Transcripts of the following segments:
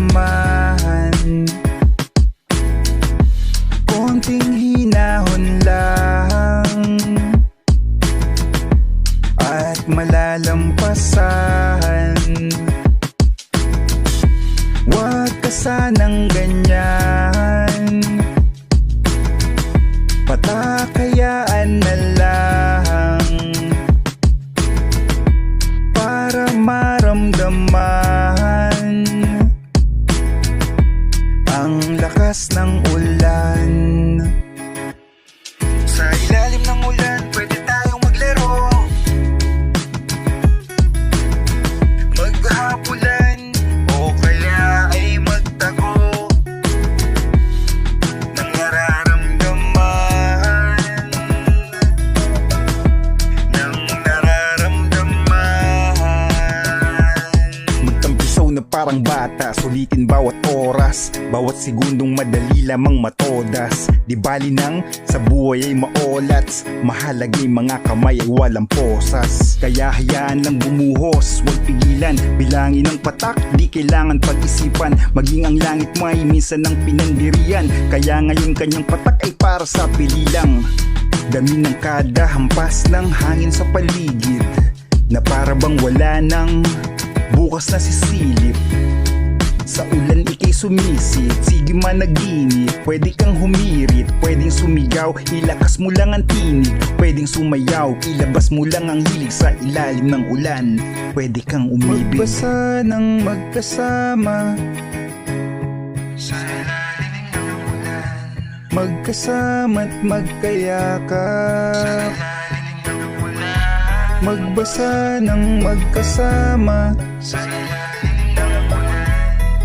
naman. Konting hinahon lang at malalampasan. Huwag ka sanang ganyan, patakayaan na lang para maramdaman ang lakas ng ulan. Sa ilalim ng ulan, pwede tayong maglaro, maghapulan, o kaya ay magtago ng nararamdaman, ng nararamdaman. Magtampisaw na parang bata, sulitin bawat oras, bawat segundong madali lamang matodas. Di bali nang sa buhay ay maolats, mahalagay mga kamay ay walang posas. Kaya hayaan lang bumuhos, huwag pigilan, bilangin ang patak, di kailangan pag-isipan. Maging ang langit mo ay minsan ng pinandirian, kaya ngayon kanyang patak ay para sa pililang. Dami ng kada hampas ng hangin sa paligid, na para bang wala nang bukas na sisilip. Sa ulan ikay sumisid, sige managinip, pwede kang humirit, pwedeng sumigaw, ilakas mo lang ang tinig, pwedeng sumayaw, ilabas mo lang ang hilig sa ilalim ng ulan, pwede kang umibig. Magbasa ng magkasama sa ilalim ng ulan, magkasama't magkayakap sa ilalim ng ulan, magbasa ng magkasama sa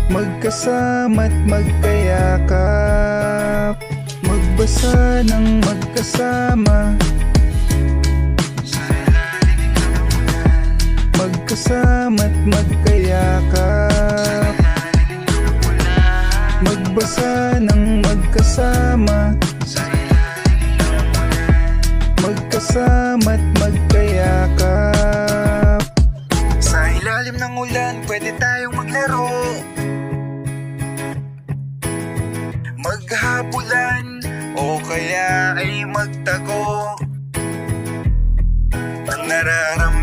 magkasama't magkayakap, magbasa ng magkasama sa ilalim ng ulan, magkasama't magkayakap, magbasa ng magkasama sa ilalim ng ulan, magkasama't magkayakap. Sa ilalim ng ulan, pwede tayong maglaro, maghapulan, o kaya ay magtago ng nararamdaman.